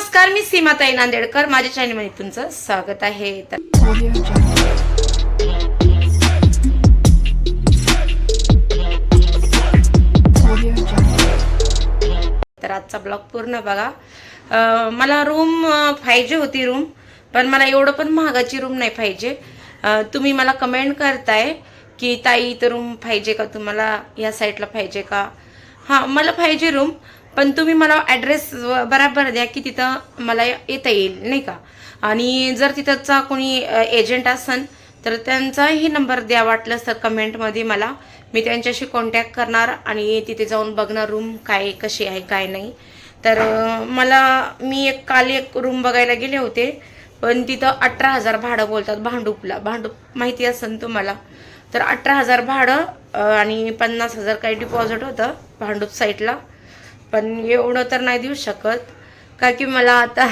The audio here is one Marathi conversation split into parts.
नमस्कार, मी सीमाताई नांदेडकर. माझ्या चॅनलमध्ये तुमचं स्वागत आहे. तर आजचा ब्लॉग पूर्ण बघा. मला रूम पाहिजे होती रूम, पण मला एवढं पण महागाची रूम नाही पाहिजे. तुम्ही मला कमेंट करताय की ताई इथं रूम पाहिजे का, तुम्हाला या साईडला पाहिजे का. हां, मला पाहिजे रूम, पण तुम्ही मला ॲड्रेस बरोबर द्या की तिथं मला येता येईल, नाही का. आणि जर तिथंचा कोणी एजंट असेल तर त्यांचाही नंबर द्या वाटलंच तर कमेंटमध्ये मला. मी त्यांच्याशी कॉन्टॅक्ट करणार आणि तिथे जाऊन बघणार रूम काय कशी आहे काय नाही. तर मी काल एक रूम बघायला गेले होते, पण तिथं 18,000 भाडं बोलतात. भांडूप माहिती असेल तुम्हाला. तर 18,000 भाडं आणि 50,000 काही डिपॉझिट होतं भांडूप साईडला. पण एवढं तर नाही देऊ शकत, का की मला आता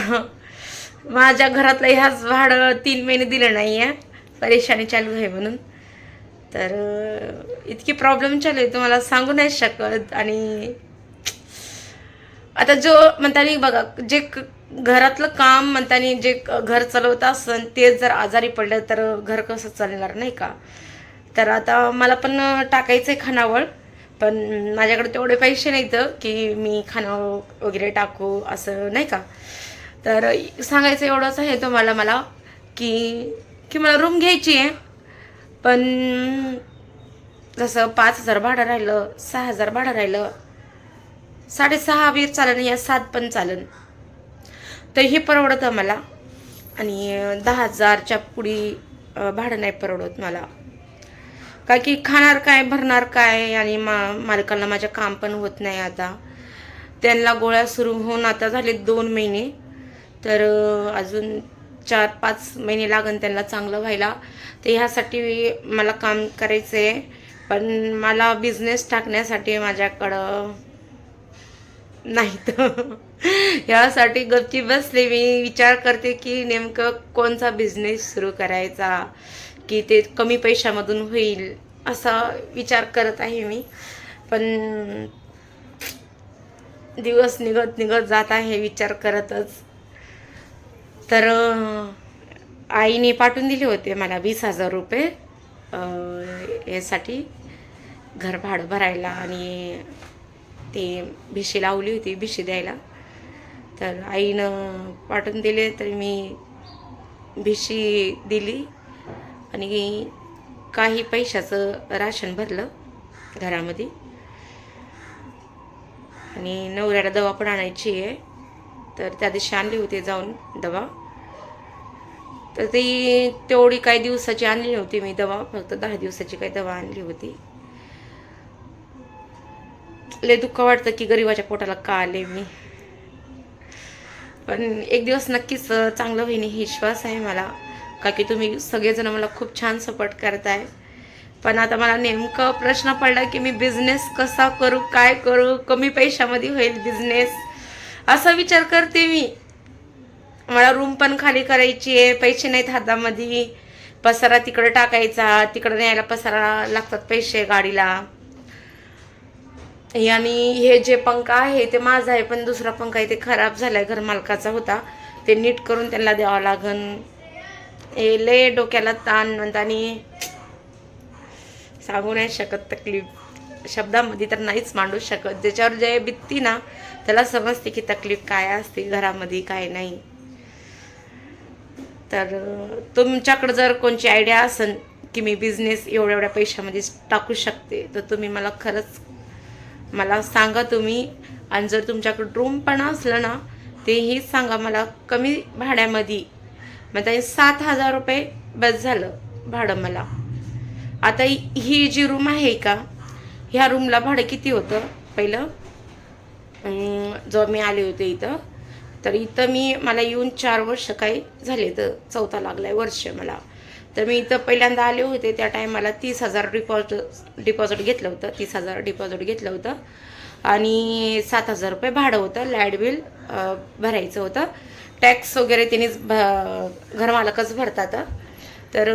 माझ्या घरातलं ह्याच भाडं 3 महिने दिलं नाही आहे, परेशानी चालू आहे म्हणून. तर इतकी प्रॉब्लेम चालू आहे तुम्हाला सांगू नाही शकत. आणि आता जो म्हणतानी बघा, जे घरातलं काम म्हणतानी जे घर चालवत असन तेच जर आजारी पडलं तर घर कसं चालणार, नाही का. तर आता मला पण टाकायचं आहे खानावळ, पण माझ्याकडे तेवढे पैसे नाहीत की मी खाणं वगैरे टाकू असं, नाही का. तर सांगायचं एवढंच आहे तुम्हाला मला की मला रूम घ्यायची आहे. पण जसं 5,000 भाडं राहिलं, 6,000 भाडं राहिलं, 6.5 बी चालेल या 7 पण चालेल, तर हे परवडतं मला. आणि 10,000च्या पुढे भाडं नाही परवडत मला, का की खाणार काय भरणार काय. आणि मालकांना माझ्या काम पण होत नाही आता. त्यांना गोळ्या सुरू होऊन आता झाले 2 महिने, तर अजून 4-5 महिने लागन त्यांना चांगलं व्हायला. तर ह्यासाठी मला काम करायचं आहे, पण मला बिझनेस टाकण्यासाठी माझ्याकडं नाही. तर ह्यासाठी गपची बसले. मी विचार करते की नेमकं कोणता बिझनेस सुरू करायचा की ते कमी पैशामधून होईल असा विचार करत आहे मी. पण दिवस निघत जात आहे विचार करतच. तर आईने पाठवून दिले होते मला 20,000 रुपये यासाठी घर भाडं भरायला, आणि ते भिशी लावली होती भिशी द्यायला. तर आईनं पाठवून दिले, तर मी भिशी दिली आणि काही पैशाचं राशन भरलं घरामध्ये. आणि नवऱ्याला दवा पण आणायची आहे, तर त्या दिवशी आणली होती जाऊन दवा. तर ती तेवढी काही दिवसाची आणली नव्हती मी दवा, फक्त 10 दिवसाची काही दवा आणली होती. लय दुःख वाटतं की गरिबाच्या पोटाला का आले मी. पण एक दिवस नक्कीच चांगलं होईन ही विश्वास आहे मला, का की तुम्ही सगळेजण मला खूप छान सपोर्ट करताय. पण आता मला नेमकं प्रश्न पडला की मी बिझनेस कसा करू, काय करू, कमी पैशामध्ये होईल बिझनेस असा विचार करते मी. मला रूम पण खाली करायची आहे, पैसे नाहीत हातामध्ये. पसारा तिकडे टाकायचा, तिकडे न्यायला पसारा लागतात पैसे गाडीला. आणि हे जे पंखा आहे ते माझा आहे, पण दुसरा पंखा आहे ते खराब झालाय, घर मालकाचा होता. ते नीट करून त्यांना द्यावं लागन. हे लय डोक्याला ताण म्हणतानी सांगू नाही शकत. तकलीफ शब्दामध्ये तर नाहीच मांडू शकत. ज्याच्यावर जे बित्ती ना त्याला समजते की तकलीफ काय असते घरामध्ये काय नाही. तर तुमच्याकडे जर कोणची आयडिया असेल की मी बिझनेस एवढ्या पैशामध्ये टाकू शकते, तर तुम्ही मला खरंच मला सांगा तुम्ही. आणि जर तुमच्याकडे रूम पण असलं ना तेही सांगा मला कमी भाड्यामध्ये. म्हणजे 7,000 रुपये बस झालं भाडं मला. आता ही जी रूम आहे का, ह्या रूमला भाडं किती होतं पहिलं जेव्हा मी आले होते इथं. तर इथं मला येऊन 4 वर्ष काही झाले, तर 4था लागलाय वर्ष मला. तर मी इथं पहिल्यांदा आले होते त्या टायमाला 30,000 डिपॉझिट घेतलं होतं. 30,000 डिपॉझिट घेतलं होतं आणि 7,000 रुपये भाडं होतं. लाईट बिल भरायचं होतं. टॅक्स वगैरे त्यांनीच घरमालकच भरतात. तर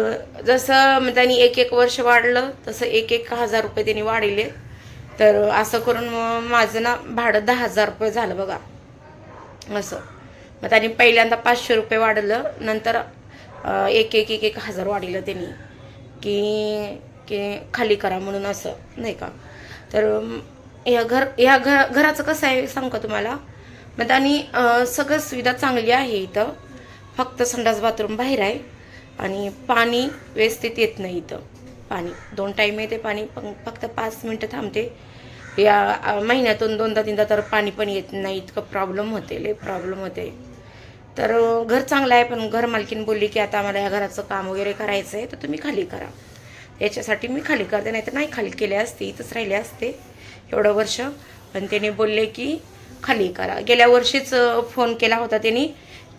जसं त्यांनी 1-1 वर्ष वाढलं तसं 1-1 हजार रुपये त्यांनी वाढले. तर असं करून माझं ना भाडं 10,000 रुपये झालं बघा. असं मग त्यांनी पहिल्यांदा 500 रुपये वाढलं, नंतर एक हजार वाढलं त्यांनी की की खाली करा म्हणून, असं नाही का. तर घराचं कसं आहे सांगू का तुम्हाला. मग त्यांनी सगळं सुविधा चांगली आहे इथं, फक्त संडास बाथरूम बाहेर आहे आणि पाणी व्यवस्थित येत नाही इथं. पाणी 2 टाईम येते पाणी, पण फक्त 5 मिनटं थांबते. या महिन्यातून 2दा-3दा तर पाणी पण येत नाही, इतकं प्रॉब्लेम होते, लय प्रॉब्लेम होते. तर घर चांगलं आहे, पण घर मालकीन बोलली की आता आम्हाला या घराचं काम वगैरे करायचं आहे, तर तुम्ही खाली करा. याच्यासाठी मी खाली करते, नाही तर नाही खाली केले असते, इथंच राहिले असते एवढं वर्ष. पण त्याने बोलले की खाली करा. गेल्या वर्षीच फोन केला होता त्यांनी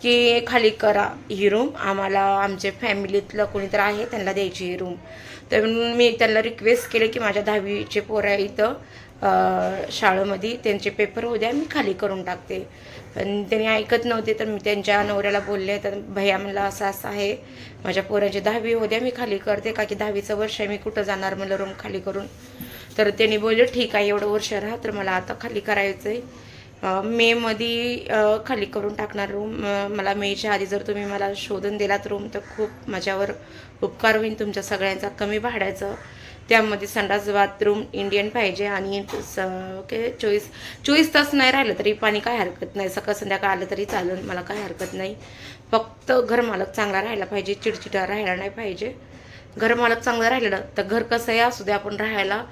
की खाली करा ही रूम, आम्हाला आमच्या फॅमिलीतलं कोणीतरी आहे त्यांना द्यायची ही रूम. तर मी त्यांना रिक्वेस्ट केले की माझ्या 10वीचे पोरं इथं शाळेमध्ये, त्यांचे पेपर होऊ द्या, मी खाली करून टाकते. पण त्यांनी ऐकत नव्हते. तर मी त्यांच्या नवऱ्याला बोलले, तर भैया म्हणलं असं असं आहे, माझ्या पोरांची 10वी होऊ द्या, मी खाली करते, का की 10वीचं वर्ष आहे, मी कुठं जाणार म्हणलं रूम खाली करून. तर त्यांनी बोलले ठीक आहे, एवढं वर्ष राहा, तर मला आता खाली करायचं आहे. मेमध्ये खाली करून टाकणार रूम. मला मेच्या आधी जर तुम्ही मला शोधून दिलात रूम, तर खूप माझ्यावर उपकार होईल तुमच्या सगळ्यांचा, कमी भाड्याचं. त्यामध्ये संडास बाथरूम इंडियन पाहिजे आणि ओके 24 तास नाही राहिलं तरी पाणी काय हरकत नाही, सकाळ संध्याकाळ आलं तरी चालेल, मला काय हरकत नाही. फक्त घरमालक चांगला राहायला पाहिजे, चिडचिडा राहायला नाही पाहिजे. घरमालक चांगलं राहिलं तर घर कसंही असू दे, आपण राहायला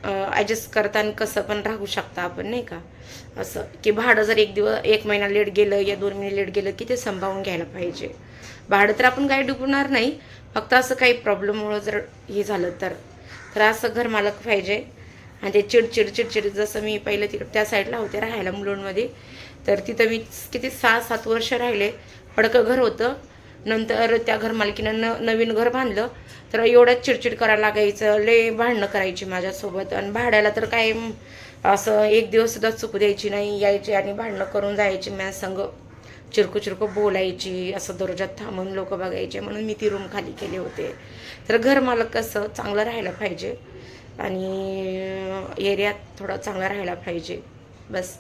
ॲडजस्ट करताना कसं पण राहू शकता आपण, नाही का. असं की भाडं जर एक महिना लेट गेलं या 2 महिने लेट गेलं की ते सांभाळून घ्यायला पाहिजे. भाडं तर आपण काही डुबणार नाही, फक्त असं काही प्रॉब्लेममुळं जर हे झालं तर असं घर मालक पाहिजे. आणि ते चिडचिड जसं मी पहिले तिकडे त्या साईडला होते राहायला मुलुंडमध्ये, तर तिथं मी किती 6-7 वर्ष राहिले. पडकं घर होतं, नंतर त्या घरमालकीनं नवीन घर बांधलं, तर एवढ्याच चिडचिड करायला लागायचं, लय भांडणं करायची माझ्यासोबत. आणि भाड्याला तर काय असं एक दिवससुद्धा चुकू द्यायची नाही, यायची आणि भांडणं करून जायची माझ्या संग, चिरकू बोलायची, असं दररोजात थांबून लोक बघायचे. म्हणून मी ती रूम खाली केले होते. तर घरमालक कसं चांगलं राहायला पाहिजे आणि एरियात थोडं चांगलं राहायला पाहिजे. बस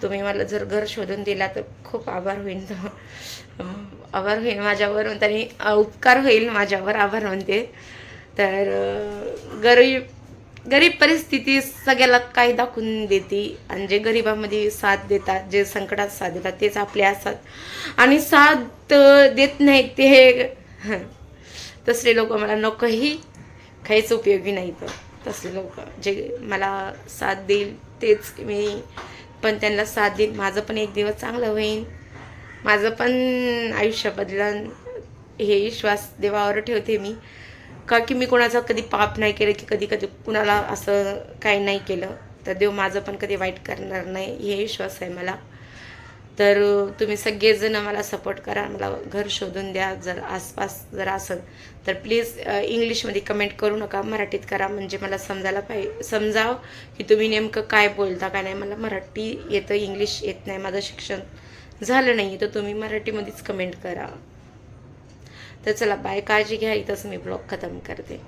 तुम्ही मला जर घर शोधून दिला तर खूप आभार होईल माझ्यावर, तरी उपकार होईल माझ्यावर, आभार म्हणते. तर गरीब परिस्थिती सगळ्याला काही दाखवून देते, आणि जे गरिबामध्ये साथ देतात, जे संकटात साथ देतात तेच आपले असतात. आणि साथ देत नाहीत ते तसले लोक मला नकोही, काहीच उपयोगी नाही. तर तसले लोक जे मला साथ देईल तेच मी पण त्यांना साथ देईन. माझं पण एक दिवस चांगलं होईल, माझं पण आयुष्य बदलन, हे विश्वास देवावर ठेवते मी. का की मी कोणाचं कधी पाप नाही केलं, की कधी कुणाला असं काही नाही केलं, तर देव माझं पण कधी वाईट करणार नाही, हे विश्वास आहे मला. तर तुम्ही सगळेजण मला सपोर्ट करा, मला घर शोधून द्या. जर आसपास जर असेल तर प्लीज इंग्लिशमध्ये कमेंट करू नका, मराठीत करा, म्हणजे मला समजावं की तुम्ही नेमकं काय बोलता काय नाही. मला मराठी येतं, इंग्लिश येत नाही, माझं शिक्षण झालं नाही, तर तुम्ही मराठीमध्येच कमेंट करा. तर चला बाय, काळजी घ्या. इथंच मी ब्लॉग खतम करते.